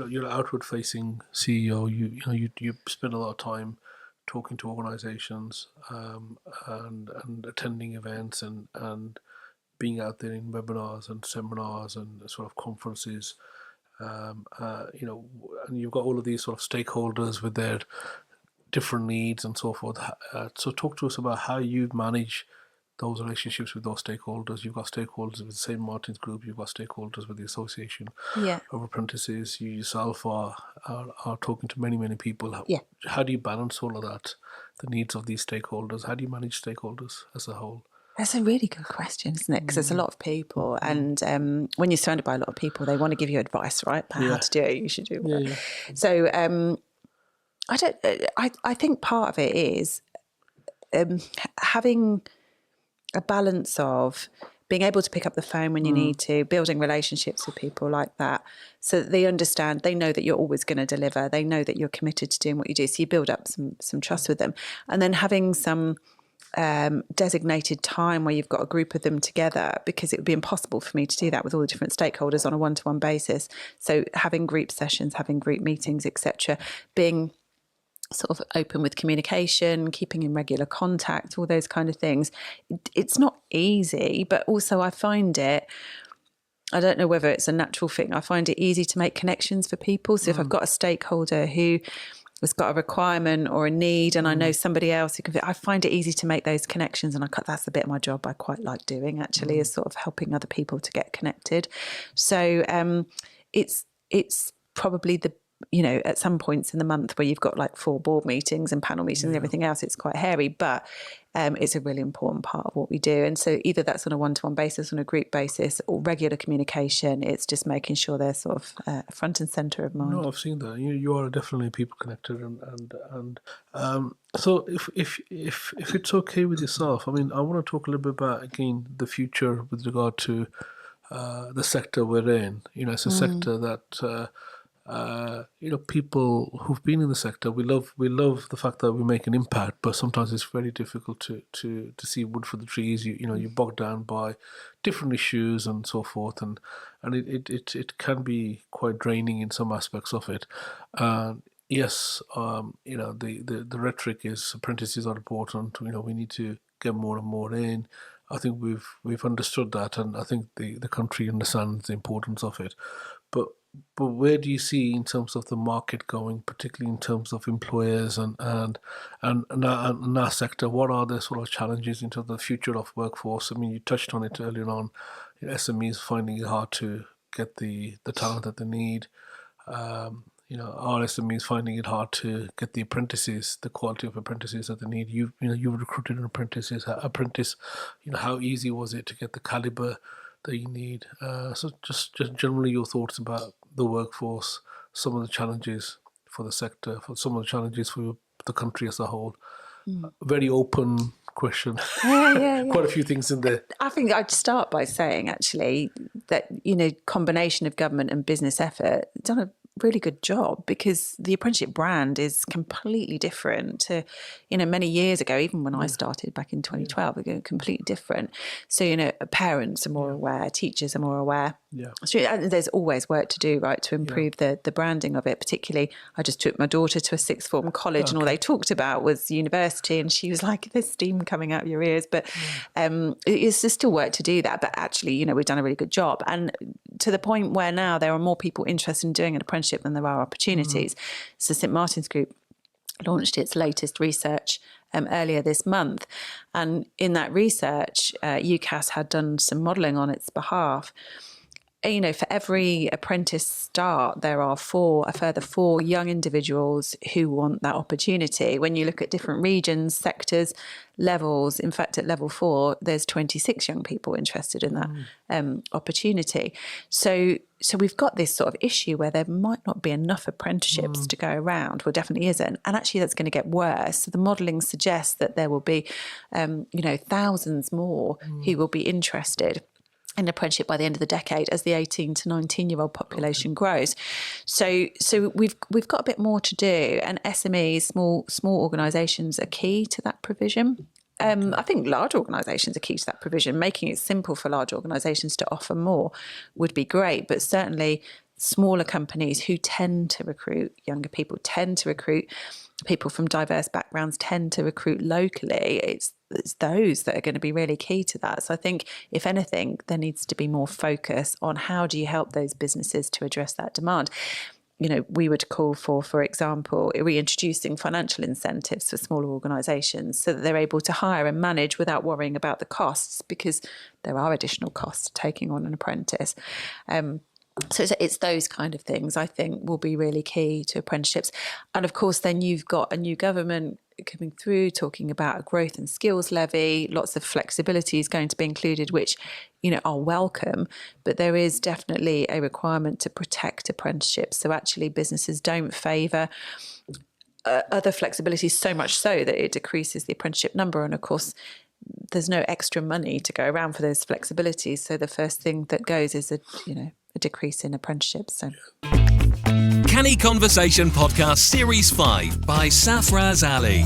you're an outward facing CEO. You spend a lot of time talking to organisations, and attending events, and being out there in webinars and seminars and sort of conferences. And you've got all of these sort of stakeholders with their different needs and so forth. So talk to us about how you manage those relationships with those stakeholders. You've got stakeholders with the St. Martin's Group, you've got stakeholders with the Association of Apprentices. You yourself are talking to many people. How do you balance all of that, the needs of these stakeholders? How do you manage stakeholders as a whole? That's a really good question, isn't it? Because there's a lot of people, and when you're surrounded by a lot of people, they want to give you advice, right? About how to do it. You should do it. So I think part of it is having a balance of being able to pick up the phone when you need to, building relationships with people like that, so that they understand, they know that you're always going to deliver, they know that you're committed to doing what you do, so you build up some trust with them. And then having some designated time where you've got a group of them together, because it would be impossible for me to do that with all the different stakeholders on a one-to-one basis. So having group sessions, having group meetings, etc., being sort of open with communication, keeping in regular contact, all those kind of things. It's not easy, but also I find it, I don't know whether it's a natural thing, I find it easy to make connections for people. So if I've got a stakeholder who has got a requirement or a need, and I know somebody else who can, I find it easy to make those connections. And that's the bit of my job I quite like doing, actually, is sort of helping other people to get connected. So it's probably at some points in the month where you've got like 4 board meetings and panel meetings and everything else, it's quite hairy, but it's a really important part of what we do. And so either that's on a one-to-one basis, on a group basis, or regular communication. It's just making sure they're sort of front and centre of mind. No, I've seen that. You are definitely people connected, and so if it's okay with yourself, I mean, I want to talk a little bit about, again, the future with regard to the sector we're in. It's a sector that people who've been in the sector, we love the fact that we make an impact, but sometimes it's very difficult to see wood for the trees. You're bogged down by different issues and so forth, and it can be quite draining in some aspects of it. Yes, the rhetoric is apprentices are important. We need to get more and more in. I think we've understood that, and I think the country understands the importance of it. But where do you see, in terms of the market going, particularly in terms of employers and our sector, what are the sort of challenges into the future of workforce? I mean, you touched on it earlier on. SMEs finding it hard to get the talent that they need. Our SMEs finding it hard to get the apprentices, the quality of apprentices that they need. You've recruited an apprentice. How easy was it to get the caliber that you need? So just generally your thoughts about the workforce, some of the challenges for the sector, for some of the challenges for the country as a whole. Very open question. Yeah. Quite a few things in there. I think I'd start by saying, actually, that, combination of government and business effort done a really good job, because the apprenticeship brand is completely different to, many years ago, even when I started back in 2012, it was completely different. So, parents are more aware, teachers are more aware. Yeah. So there's always work to do, right, to improve the branding of it. Particularly, I just took my daughter to a sixth form college, and all they talked about was university, and she was like, "There's steam coming out of your ears." But there's still work to do that. But actually, we've done a really good job, and to the point where now there are more people interested in doing an apprenticeship than there are opportunities. So St. Martin's Group launched its latest research earlier this month, and in that research, UCAS had done some modelling on its behalf. For every apprentice start, there are a further 4 young individuals who want that opportunity. When you look at different regions, sectors, levels, in fact, at level 4, there's 26 young people interested in that opportunity. So we've got this sort of issue where there might not be enough apprenticeships to go around. Well, definitely isn't. And actually that's going to get worse. So the modelling suggests that there will be, thousands more who will be interested in apprenticeship by the end of the decade as the 18 to 19-year-old population grows. So we've got a bit more to do, and SMEs, small organisations, are key to that provision. I think large organisations are key to that provision. Making it simple for large organisations to offer more would be great, but certainly smaller companies who tend to recruit younger people, tend to recruit people from diverse backgrounds, tend to recruit locally, it's those that are going to be really key to that. So I think, if anything, there needs to be more focus on how do you help those businesses to address that demand. We would call for example, reintroducing financial incentives for smaller organisations so that they're able to hire and manage without worrying about the costs, because there are additional costs to taking on an apprentice. So it's those kind of things I think will be really key to apprenticeships. And of course, then you've got a new government coming through talking about a growth and skills levy. Lots of flexibility is going to be included, which, are welcome. But there is definitely a requirement to protect apprenticeships. So actually businesses don't favour other flexibilities so much so that it decreases the apprenticeship number. And of course, there's no extra money to go around for those flexibilities. So the first thing that goes is a decrease in apprenticeships. So. Canny Conversation Podcast Series 5 by Safaraz Ali.